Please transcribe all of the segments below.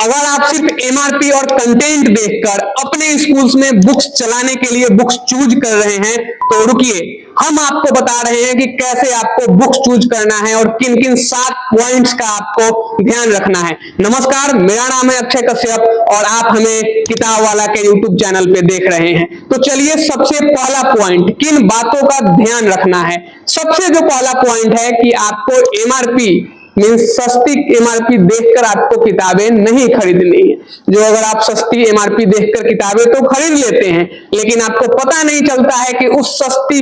अगर आप सिर्फ एमआरपी और कंटेंट देखकर अपने स्कूल्स में बुक्स चलाने के लिए बुक्स चूज कर रहे हैं तो रुकिए, हम आपको बता रहे हैं कि कैसे आपको बुक्स चूज करना है और किन किन 7 पॉइंट्स का आपको ध्यान रखना है। नमस्कार, मेरा नाम है अक्षय कश्यप और आप हमें किताब वाला के यूट्यूब चैनल पे देख रहे हैं। तो चलिए, सबसे पहला पॉइंट, किन बातों का ध्यान रखना है। सबसे जो पहला पॉइंट है कि आपको एमआरपी मीन्स सस्ती एमआरपी देखकर आपको किताबें नहीं खरीदनी है। जो अगर आप सस्ती एमआरपी देखकर किताबें तो खरीद लेते हैं, लेकिन आपको पता नहीं चलता है कि उस सस्ती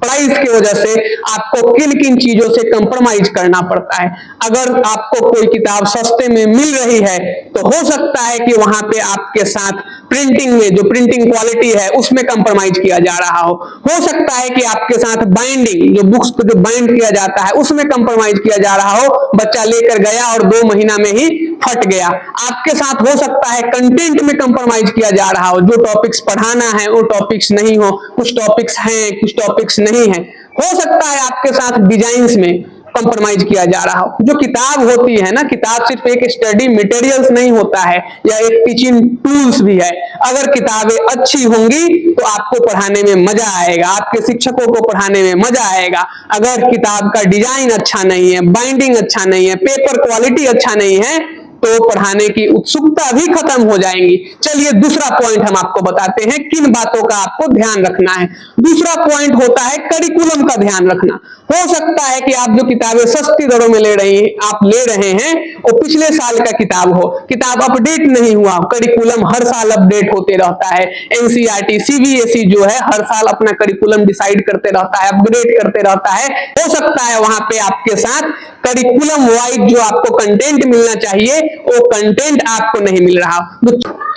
प्राइस की वजह से आपको किन किन चीजों से कंप्रोमाइज करना पड़ता है। अगर आपको कोई किताब सस्ते में मिल रही है तो हो सकता है कि वहां पे आपके साथ प्रिंटिंग में जो प्रिंटिंग क्वालिटी है उसमें कंप्रोमाइज किया जा रहा हो सकता है कि आपके साथ बाइंडिंग, जो बुक्स को जो बाइंड किया जाता है उसमें कंप्रोमाइज किया जा रहा हो। बच्चा लेकर गया और 2 महीना में ही फट गया। आपके साथ हो सकता है कंटेंट में कंप्रोमाइज किया जा रहा हो, जो टॉपिक्स पढ़ाना है वो टॉपिक्स नहीं हो, कुछ टॉपिक्स हैं कुछ टॉपिक्स नहीं है। हो सकता है आपके साथ डिजाइन्स में कंप्रोमाइज किया जा रहा हो। जो किताब होती है ना, किताब सिर्फ एक स्टडी मटेरियल्स नहीं होता है या एक टीचिंग टूल्स भी है। अगर किताबें अच्छी होंगी तो आपको पढ़ाने में मजा आएगा, आपके शिक्षकों को पढ़ाने में मजा आएगा। अगर किताब का डिजाइन अच्छा नहीं है, बाइंडिंग अच्छा नहीं है, पेपर क्वालिटी अच्छा नहीं है तो पढ़ाने की उत्सुकता भी खत्म हो जाएंगी। चलिए, दूसरा पॉइंट हम आपको बताते हैं किन बातों का आपको ध्यान रखना है। दूसरा पॉइंट होता है करिकुलम का ध्यान रखना। हो सकता है कि आप जो किताबें सस्ती दरों में ले रहे हैं वो पिछले साल का किताब हो, किताब अपडेट नहीं हुआ। करिकुलम हर साल अपडेट होते रहता है। एनसीईआरटी, सीबीएसई जो है हर साल अपना करिकुलम डिसाइड करते रहता है, अपग्रेड करते रहता है। हो सकता है वहां पे आपके साथ करिकुलम वाइज जो आपको कंटेंट मिलना चाहिए वो कंटेंट आपको नहीं मिल रहा।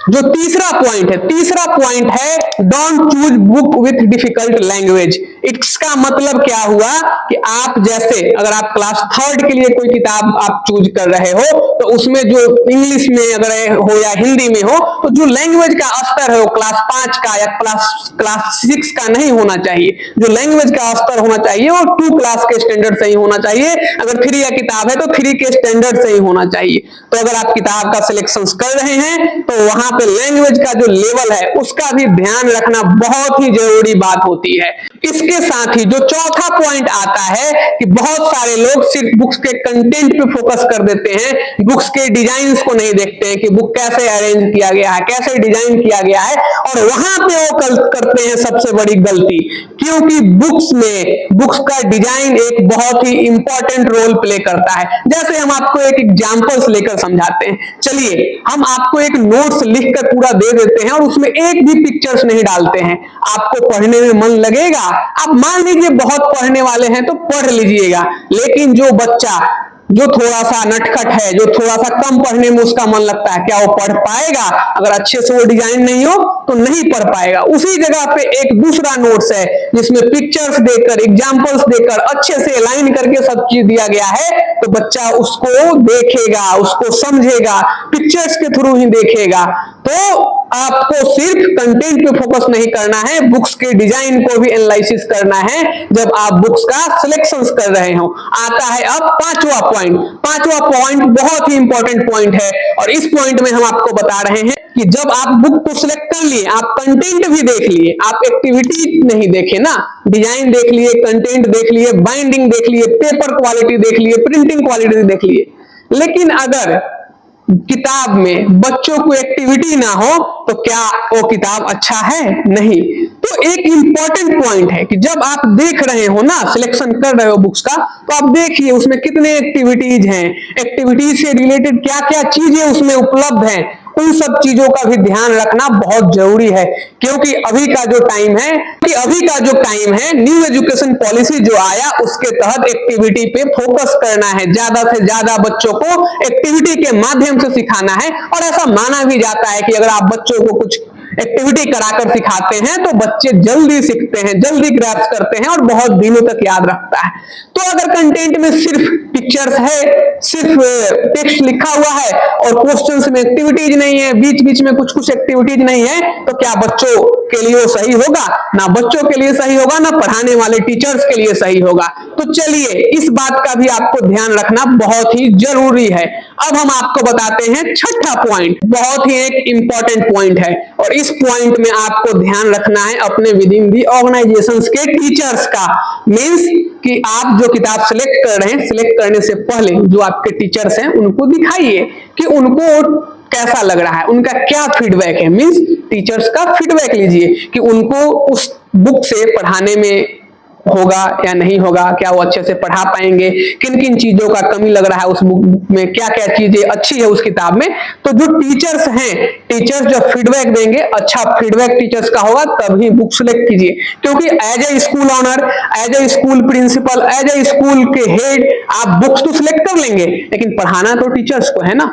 जो तीसरा पॉइंट है don't choose book with difficult language. इसका मतलब क्या हुआ कि आप जैसे अगर आप क्लास 3rd के लिए कोई किताब आप चूज कर रहे हो तो उसमें जो इंग्लिश में अगर हो या हिंदी में हो तो जो लैंग्वेज का स्तर है वो क्लास 5 का या क्लास 6 का नहीं होना चाहिए। जो लैंग्वेज का स्तर होना चाहिए वो 2 क्लास के स्टैंडर्ड से ही होना चाहिए। अगर 3 या किताब है तो 3 के स्टैंडर्ड से ही होना चाहिए। तो अगर आप किताब का सिलेक्शन कर रहे हैं तो वहां पे लैंग्वेज का जो लेवल है उसका भी ध्यान रखना बहुत ही जरूरी बात होती है। इसके साथ ही जो चौथा पॉइंट आता है कि बहुत सारे लोग सिर्फ बुक्स के कंटेंट पे फोकस कर देते हैं, बुक्स के डिजाइन्स को नहीं देखते हैं कि बुक कैसे अरेंज किया गया है, कैसे डिजाइन किया गया है, और वहां पे वो करते हैं सबसे बड़ी गलती। क्योंकि बुक्स का डिजाइन एक बहुत ही इंपॉर्टेंट रोल प्ले करता है। जैसे हम आपको एक एग्जांपल्स लेकर समझाते हैं। चलिए, हम आपको एक नोट्स लिखकर पूरा दे देते हैं और उसमें एक भी पिक्चर्स नहीं डालते हैं, आपको पढ़ने में मन लगेगा? आप मान लीजिए बहुत पढ़ने वाले हैं तो पढ़ लीजिएगा, लेकिन जो बच्चा जो थोड़ा सा नटखट है, जो थोड़ा सा कम पढ़ने में उसका मन लगता है, क्या वो पढ़ पाएगा? अगर अच्छे से वो डिजाइन नहीं हो तो नहीं पढ़ पाएगा। उसी जगह पे एक दूसरा नोट्स है जिसमें पिक्चर्स देकर, एग्जांपल्स देकर, अच्छे से अलाइन करके सब चीज दिया गया है, तो बच्चा उसको देखेगा, उसको समझेगा, पिक्चर्स के थ्रू ही देखेगा। तो आपको सिर्फ कंटेंट पे फोकस नहीं करना है, बुक्स के डिजाइन को भी एनालिसिस करना है जब आप बुक्स का सिलेक्शन कर रहे हो। आता है अब पांचवा पॉइंट बहुत ही इंपॉर्टेंट पॉइंट है, और इस पॉइंट में हम आपको बता रहे हैं कि जब आप बुक को सिलेक्ट कर लिए, आप कंटेंट भी देख लिए, आप एक्टिविटी नहीं देखे ना, डिजाइन देख लिए, कंटेंट देख लिए, बाइंडिंग देख लिए, पेपर क्वालिटी देख लिए, प्रिंटिंग क्वालिटी देख लिए, लेकिन अगर किताब में बच्चों को एक्टिविटी ना हो तो क्या वो किताब अच्छा है? नहीं। तो एक इंपॉर्टेंट पॉइंट है कि जब आप देख रहे हो ना, सिलेक्शन कर रहे हो बुक्स का, तो आप देखिए उसमें कितने एक्टिविटीज हैं, एक्टिविटीज से रिलेटेड क्या क्या चीजें उसमें उपलब्ध हैं, उन सब चीजों का भी ध्यान रखना बहुत जरूरी है। क्योंकि अभी का जो टाइम है न्यू एजुकेशन पॉलिसी जो आया उसके तहत एक्टिविटी पे फोकस करना है, ज्यादा से ज्यादा बच्चों को एक्टिविटी के माध्यम से सिखाना है। और ऐसा माना भी जाता है कि अगर आप बच्चों को कुछ एक्टिविटी कराकर सिखाते हैं तो बच्चे जल्दी सीखते हैं, जल्दी ग्रैस्प करते हैं और बहुत दिनों तक याद रखता है। तो अगर कंटेंट में सिर्फ पिक्चर्स है, सिर्फ टेक्स्ट लिखा हुआ है और क्वेश्चंस में एक्टिविटीज नहीं है, बीच बीच में कुछ कुछ एक्टिविटीज नहीं है, तो क्या बच्चों के लिए वो सही होगा? ना बच्चों के लिए सही होगा, ना पढ़ाने वाले टीचर्स के लिए सही होगा। तो चलिए इस बात का भी आपको ध्यान रखना बहुत ही जरूरी है। अब हम आपको बताते हैं छठा पॉइंट, बहुत ही एक इंपॉर्टेंट पॉइंट है और इस पॉइंट में आपको ध्यान रखना है अपने विद इन दी ऑर्गेनाइजेशंस के टीचर्स का। मींस कि आप जो किताब सिलेक्ट कर रहे हैं, सिलेक्ट करने से पहले जो आपके टीचर्स हैं उनको दिखाइए कि उनको कैसा लग रहा है, उनका क्या फीडबैक है। मींस टीचर्स का फीडबैक लीजिए कि उनको उस बुक से पढ़ाने में होगा या नहीं होगा, क्या वो अच्छे से पढ़ा पाएंगे, किन किन चीजों का कमी लग रहा है उस बुक में, क्या क्या चीजें अच्छी है उस किताब में। तो जो टीचर्स हैं, टीचर्स जो फीडबैक देंगे, अच्छा फीडबैक टीचर्स का होगा तभी बुक सिलेक्ट कीजिए। क्योंकि as a school owner, as a school principal, as a school के हेड आप बुक्स तो सिलेक्ट कर लेंगे, लेकिन पढ़ाना तो टीचर्स को है ना।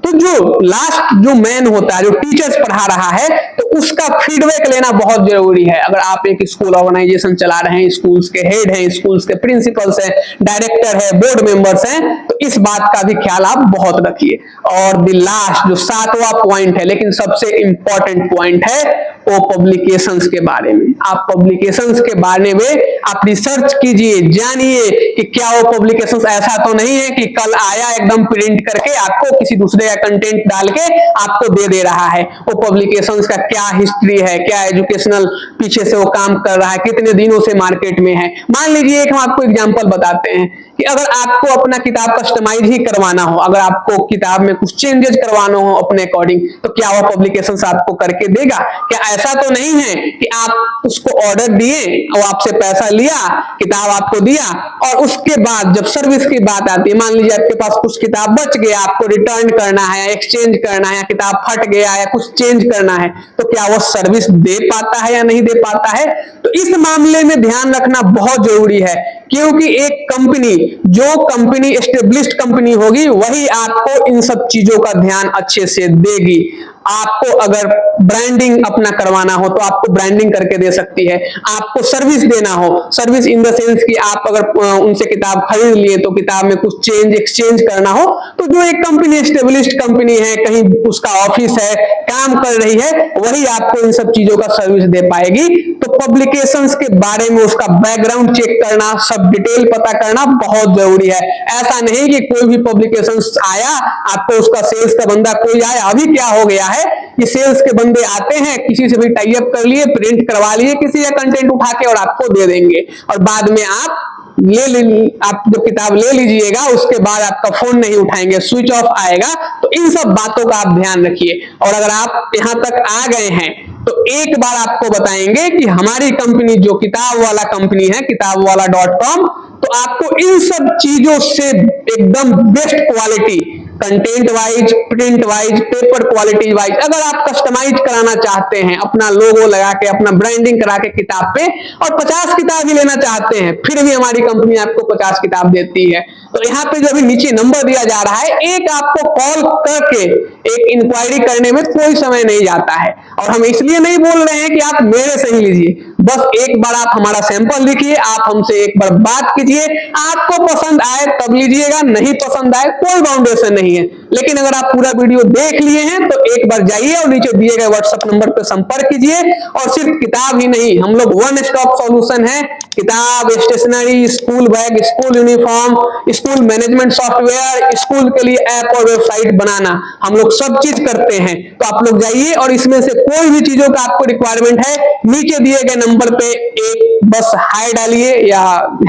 तो जो लास्ट जो मैन होता है, जो टीचर्स पढ़ा रहा है, तो उसका फीडबैक लेना बहुत जरूरी है। अगर आप एक स्कूल ऑर्गेनाइजेशन चला रहे हैं, स्कूल्स के हेड हैं, स्कूल्स के प्रिंसिपल्स हैं, डायरेक्टर है, बोर्ड मेंबर्स हैं, तो इस बात का भी ख्याल आप बहुत रखिए। और द लास्ट जो सातवां पॉइंट है, लेकिन सबसे इंपॉर्टेंट पॉइंट है, वो पब्लिकेशंस के बारे में। आप पब्लिकेशंस के बारे में आप रिसर्च कीजिए, जानिए कि क्या वो पब्लिकेशंस ऐसा तो नहीं है कि कल आया एकदम प्रिंट करके आपको किसी दूसरे का कंटेंट डाल के आपको दे रहा है। वो पब्लिकेशंस का क्या हिस्ट्री है, क्या एजुकेशनल पीछे से वो काम कर रहा है, कितने दिनों से मार्केट में है। मान लीजिए एक हम आपको एग्जांपल बताते हैं कि अगर आपको अपना किताब कस्टमाइज ही करवाना हो, अगर आपको किताब में कुछ चेंजेस करवाना हो अपने अकॉर्डिंग, तो क्या वो पब्लिकेशंस आपको करके देगा? क्या ऐसा तो नहीं है कि आप उसको ऑर्डर दिए और आपसे पैसा लिया, किताब आपको दिया और उसके बाद जब सर्विस की बात आती है, मान लीजिए आपके पास कुछ किताब बच गया, आपको रिटर्न करना है, एक्सचेंज करना है, किताब फट गया या कुछ चेंज करना है, तो क्या वो सर्विस दे पाता है या नहीं दे पाता है? तो इस मामले में ध्यान रखना बहुत जरूरी है, क्योंकि एक कंपनी, जो कंपनी एस्टेब्लिश्ड कंपनी होगी, वही आपको इन सब चीजों का ध्यान अच्छे से देगी। आपको अगर ब्रांडिंग अपना करवाना हो तो आपको ब्रांडिंग करके दे सकती है। आपको सर्विस देना हो, सर्विस इन द सेंस कि आप अगर उनसे किताब खरीद लिए तो किताब में कुछ चेंज एक्सचेंज करना हो, तो जो एक कंपनी एस्टेब्लिश्ड कंपनी है, कहीं उसका ऑफिस है, काम कर रही है, वही आपको इन सब चीजों का सर्विस दे पाएगी। तो पब्लिकेशंस के बारे में उसका बैकग्राउंड चेक करना, सब डिटेल पता करना बहुत जरूरी है। ऐसा नहीं कि कोई भी पब्लिकेशंस आया, आपको उसका सेल्स का बंदा कोई आया, अभी क्या हो गया है कि सेल्स के बंदे आते हैं, किसी से भी टाई अप कर लिए, प्रिंट करवा लिए किसी का कंटेंट उठा के और आपको दे देंगे, और बाद में आप आप जब किताब ले लीजिएगा उसके बाद आपका फोन नहीं उठाएंगे, स्विच ऑफ आएगा। तो इन सब बातों का आप ध्यान रखिए। और अगर आप यहां तक आ गए हैं तो एक बार आपको बताएंगे कि हमारी कंपनी जो किताब वाला कंपनी है, kitabwala.com, तो आपको इन सब चीजों से एकदम best quality, content wise, print wise, paper quality wise, अगर आप कस्टमाइज कराना चाहते हैं, अपना लोगो लगा के, अपना ब्रांडिंग करा के किताब पे, और 50 किताब ही लेना चाहते हैं, फिर भी हमारी कंपनी आपको 50 किताब देती है। तो यहाँ पे जो अभी नीचे नंबर दिया जा रहा है, एक आपको कॉल करके एक इंक्वायरी करने में कोई समय नहीं जाता है। और हम इसलिए नहीं बोल रहे हैं कि आप मेरे से ही लीजिए, बस एक बार आप हमारा सैंपल लिखिए, आप हमसे एक बार बात कीजिए, आपको पसंद आए तब लीजिएगा, नहीं पसंद आए कोई बाउंडेशन नहीं है। लेकिन अगर आप पूरा वीडियो देख लिए हैं तो एक बार जाइए और नीचे दिए गए व्हाट्सएप नंबर पर संपर्क कीजिए। और सिर्फ किताब ही नहीं, हम लोग वन स्टॉप सॉल्यूशन है, किताब, stationery, school bag, school uniform, school management software, school के लिए ऐप और वेबसाइट बनाना, हम लोग सब चीज करते हैं। तो आप लोग जाइए और इसमें से कोई भी चीजों का आपको रिक्वायरमेंट है, नीचे दिए गए नंबर पे एक बस हाय डालिए या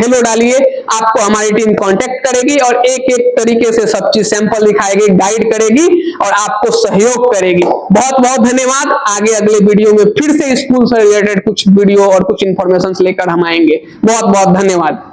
हेलो डालिए, आपको हमारी टीम कांटेक्ट करेगी और एक एक तरीके से सब चीज सैंपल दिखाएगी, गाइड करेगी और आपको सहयोग करेगी। बहुत बहुत धन्यवाद। आगे अगले वीडियो में फिर से स्कूल से रिलेटेड कुछ वीडियो और कुछ इंफॉर्मेशन लेकर हम आएंगे। बहुत बहुत धन्यवाद।